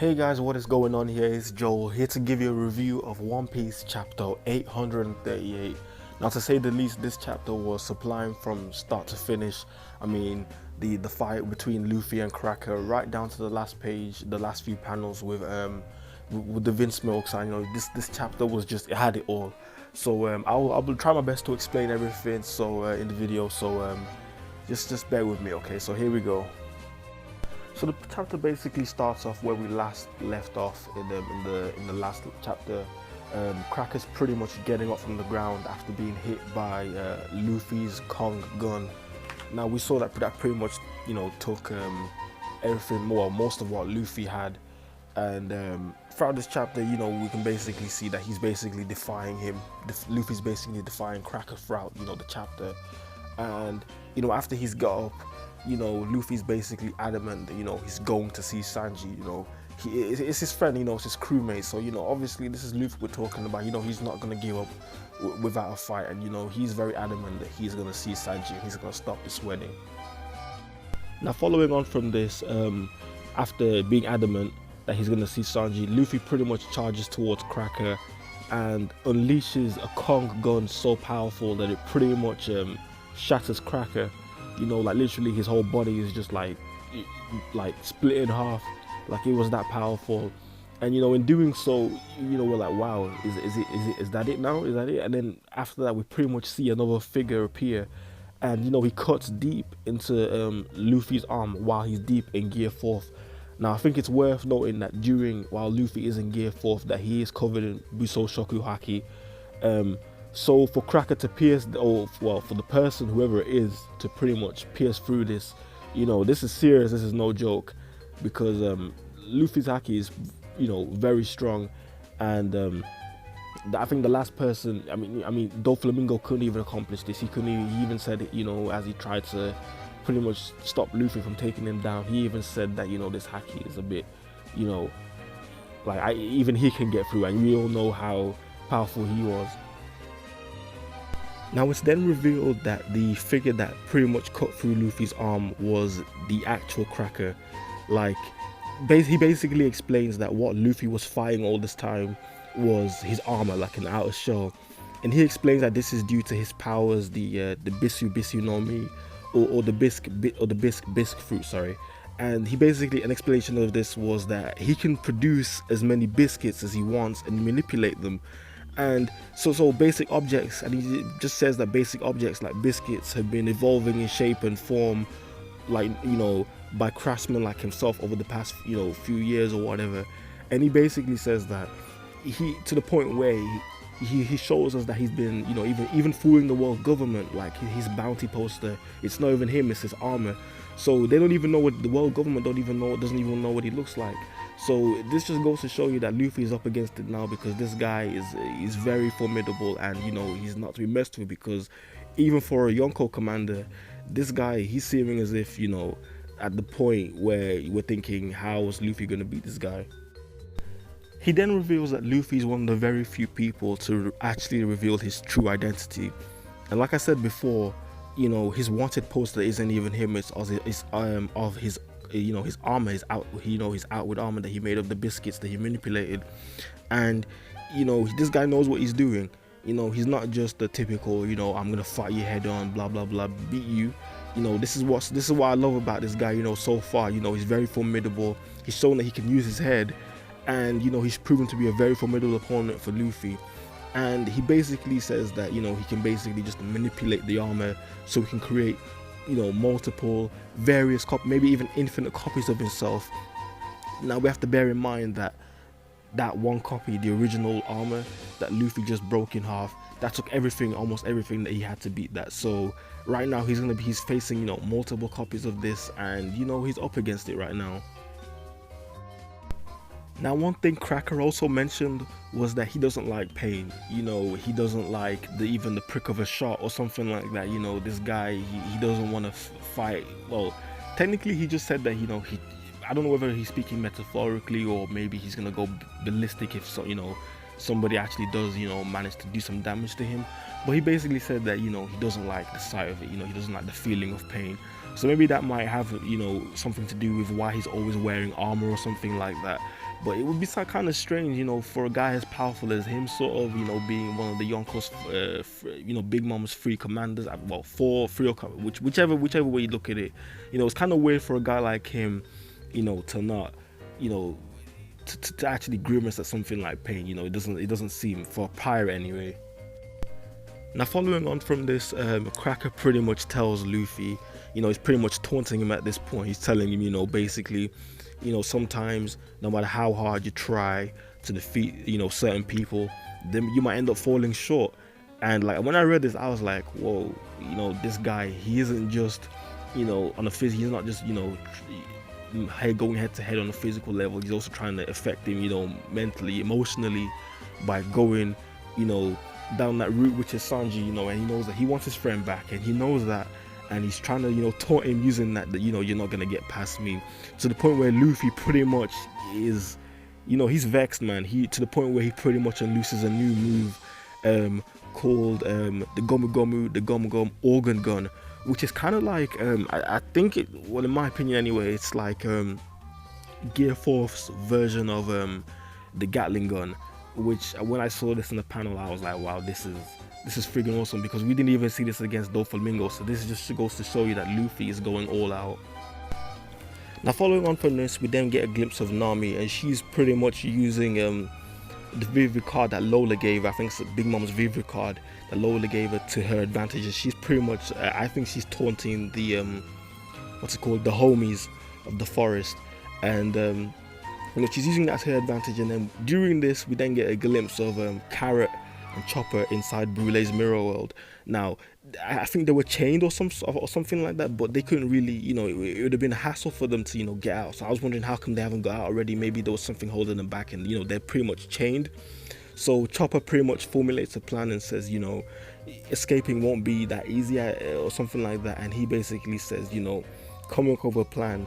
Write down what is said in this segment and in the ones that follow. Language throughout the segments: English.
Hey guys, what is going on here? It's Joel here to give you a review of One Piece chapter 838. Now, to say the least, this chapter was sublime from start to finish. I mean, the fight between Luffy and Cracker, right down to the last page, the last few panels with the Vince Milk sign. You know, this chapter was just, it had it all. So I'll try my best to explain everything. So in the video. So just bear with me, okay? So here we go. So the chapter basically starts off where we last left off in the last chapter. Cracker's pretty much getting up from the ground after being hit by Luffy's Kong gun. Now we saw that pretty much, you know, took everything, most of what Luffy had, and throughout this chapter, you know, we can basically see that he's basically defying him. Luffy's basically defying Cracker throughout, you know, the chapter, and you know, after he's got up, you know, Luffy's basically adamant that, you know, he's going to see Sanji. You know, it's his friend, you know, it's his crewmate. So, you know, obviously this is Luffy we're talking about. You know, he's not going to give up without a fight. And, you know, he's very adamant that he's going to see Sanji and he's going to stop this wedding. Now, following on from this, after being adamant that he's going to see Sanji, Luffy pretty much charges towards Cracker and unleashes a Kong gun so powerful that it pretty much shatters Cracker. You know, like literally his whole body is just like split in half, like it was that powerful. And you know, in doing so, you know, we're like, wow, is that it now? Is that it? And then after that, we pretty much see another figure appear, and you know, he cuts deep into Luffy's arm while he's deep in Gear 4th. Now, I think it's worth noting that while Luffy is in Gear 4th, that he is covered in Busou Shoku Haki. So for Cracker to pierce, for the person, whoever it is, to pretty much pierce through this, you know, this is serious. This is no joke, because Luffy's haki is, you know, very strong, and I think the last person, I mean, Doflamingo couldn't even accomplish this. He even said it, you know, as he tried to pretty much stop Luffy from taking him down. He even said that, you know, this haki is a bit, you know, like even he can get through, and we all know how powerful he was. Now it's then revealed that the figure that pretty much cut through Luffy's arm was the actual Cracker. Like, he basically explains that what Luffy was fighting all this time was his armor, like an outer shell. And he explains that this is due to his powers, the Bisu Bisu no Mi, or the bisque fruit, sorry. And he basically, an explanation of this was that he can produce as many biscuits as he wants and manipulate them. And so basic objects, and he just says that basic objects like biscuits have been evolving in shape and form, like, you know, by craftsmen like himself over the past, you know, few years or whatever. And he basically says that he, to the point where he shows us that he's been, you know, even fooling the world government, like his bounty poster, it's not even him, it's his armor. So they don't even know what the world government doesn't even know what he looks like. So this just goes to show you that Luffy is up against it now, because this guy is very formidable, and you know, he's not to be messed with, because even for a Yonko commander, this guy, he's seeming as if, you know, at the point where we're thinking, how is Luffy going to beat this guy? He then reveals that Luffy is one of the very few people to actually reveal his true identity. And like I said before, you know, his wanted poster isn't even him, it's of his, you know, his armor is out, you know, his outward armor that he made of the biscuits that he manipulated. And you know, this guy knows what he's doing. You know, he's not just the typical, you know, I'm gonna fight you head on, blah blah blah, beat you. You know, this is what I love about this guy. You know, so far, you know, he's very formidable. He's shown that he can use his head, and you know, he's proven to be a very formidable opponent for Luffy. And he basically says that, you know, he can basically just manipulate the armor so he can create, you know, multiple, various maybe even infinite copies of himself. Now we have to bear in mind that one copy, the original armor that Luffy just broke in half, that took everything, almost everything that he had to beat that. So right now he's facing, you know, multiple copies of this, and you know, he's up against it right now. Now, one thing Cracker also mentioned was that he doesn't like pain. You know, he doesn't like even the prick of a shot or something like that. You know, this guy, he doesn't want to fight. Well, technically he just said that, you know, I don't know whether he's speaking metaphorically or maybe he's gonna go ballistic if so, you know, somebody actually does, manage to do some damage to him. But he basically said that, he doesn't like the sight of it, he doesn't like the feeling of pain. So maybe that might have, something to do with why he's always wearing armor or something like that. But it would be kind of strange, for a guy as powerful as him, sort of, being one of the Yonkos, Big Mom's three commanders, well, three or whichever way you look at it, it's kind of weird for a guy like him, to not, to actually grimace at something like pain. It doesn't seem, for a pirate anyway. Now, following on from this, Cracker pretty much tells Luffy, he's pretty much taunting him at this point. He's telling him, basically, sometimes no matter how hard you try to defeat, certain people, then you might end up falling short. And like when I read this, I was like, whoa, this guy, he isn't just, on a physical, he's not just, going head to head on a physical level. He's also trying to affect him, mentally, emotionally, by going, down that route, which is Sanji, and he knows that he wants his friend back, and he knows that, and he's trying to, taunt him using that, you're not gonna get past me, to the point where Luffy pretty much is, he's vexed, man. To the point where he pretty much unleashes a new move, called the Gomu Gomu, the Gomu Gomu Organ Gun, which is kind of like, I think well, in my opinion anyway, it's like Gear 4's version of the Gatling gun, which when I saw this in the panel, I was like, wow, this is freaking awesome, because we didn't even see this against Doflamingo. So this just goes to show you that Luffy is going all out. Now, following on from this, we then get a glimpse of Nami, and she's pretty much using the Vivi card that Lola gave her. I think it's Big Mom's Vivi card that Lola gave her to her advantage. And she's pretty much, I think she's taunting the the homies of the forest, and she's using that to her advantage. And then during this, we then get a glimpse of Carrot and Chopper inside Brulee's mirror world. Now, I think they were chained or something like that, but they couldn't really, it would have been a hassle for them to, get out. So I was wondering how come they haven't got out already. Maybe there was something holding them back, and they're pretty much chained. So Chopper pretty much formulates a plan and says, escaping won't be that easy or something like that. And he basically says, coming up with a plan,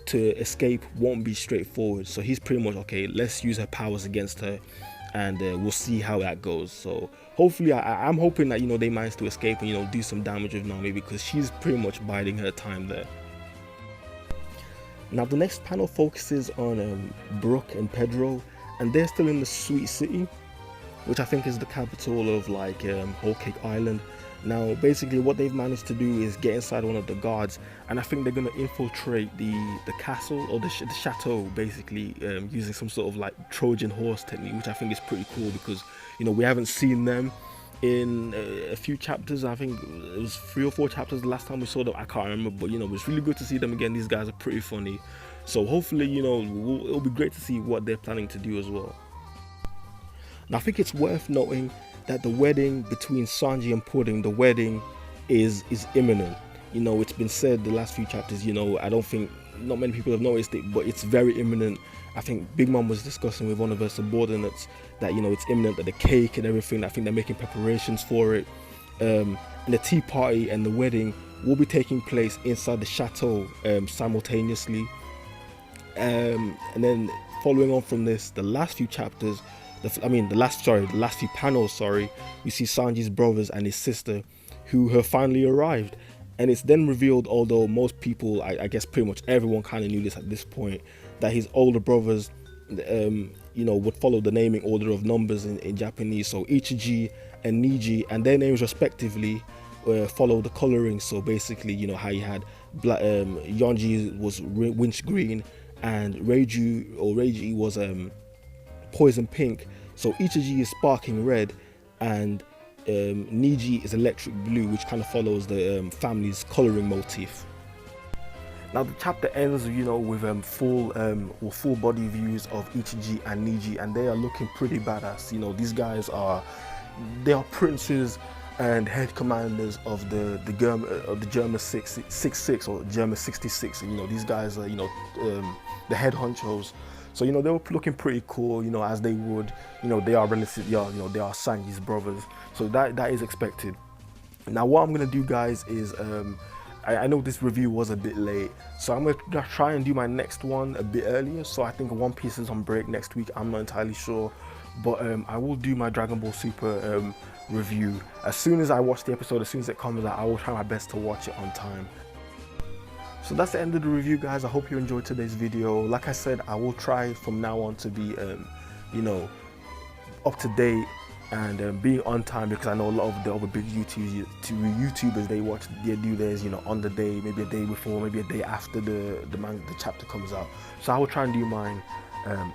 to escape won't be straightforward. So he's pretty much, okay, let's use her powers against her, and we'll see how that goes. So hopefully, I'm hoping that they manage to escape and do some damage with Nami, because she's pretty much biding her time there. Now the next panel focuses on Brook and Pedro, and they're still in the Sweet City, which I think is the capital of like Whole Cake Island. Now basically what they've managed to do is get inside one of the guards, and I think they're going to infiltrate the castle or the chateau, basically using some sort of like Trojan horse technique, which I think is pretty cool, because we haven't seen them in a few chapters. I think it was 3 or 4 chapters the last time we saw them, I can't remember, but it's really good to see them again. These guys are pretty funny, so hopefully it'll be great to see what they're planning to do as well. Now I think it's worth noting that the wedding between Sanji and Pudding, the wedding is imminent. It's been said the last few chapters, I don't think, not many people have noticed it, but it's very imminent. I think Big Mom was discussing with one of her subordinates that, it's imminent, that the cake and everything, I think they're making preparations for it. And the tea party and the wedding will be taking place inside the chateau simultaneously. And then following on from this, the last few chapters, the last few panels, we see Sanji's brothers and his sister, who have finally arrived. And it's then revealed, although most people, I guess pretty much everyone kind of knew this at this point, that his older brothers, would follow the naming order of numbers in Japanese. So Ichiji and Niji, and their names respectively, follow the coloring. So basically, how you had Yonji was winch green, and Reiji was poison pink. So Ichiji is sparking red, and Niji is electric blue, which kind of follows the family's coloring motif. Now the chapter ends, with full body views of Ichiji and Niji, and they are looking pretty badass. These guys they are princes and head commanders of the Germa 66 or Germa 66. These guys are the head honchos. So they were looking pretty cool, as they would. They are relatively, they are Sanji's brothers. So that is expected. Now what I'm gonna do, guys, is I know this review was a bit late, so I'm gonna try and do my next one a bit earlier. So I think One Piece is on break next week. I'm not entirely sure, but I will do my Dragon Ball Super review as soon as I watch the episode. As soon as it comes out, I will try my best to watch it on time. So that's the end of the review, guys. I hope you enjoyed today's video. Like I said, I will try from now on to be you know, up to date and being on time, because I know a lot of the other big YouTubers, they do theirs, you know, on the day, maybe a day before, maybe a day after the chapter comes out. So I will try and do mine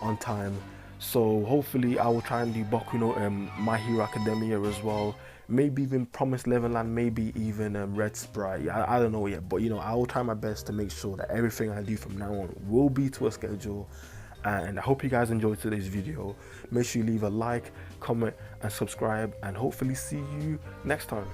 on time. So hopefully I will try and do Boku no My Hero Academia as well. Maybe even Promised Neverland, maybe even Red Sprite. I don't know yet, but you know, I will try my best to make sure that everything I do from now on will be to a schedule. And I hope you guys enjoyed today's video. Make sure you leave a like, comment and subscribe, and hopefully see you next time.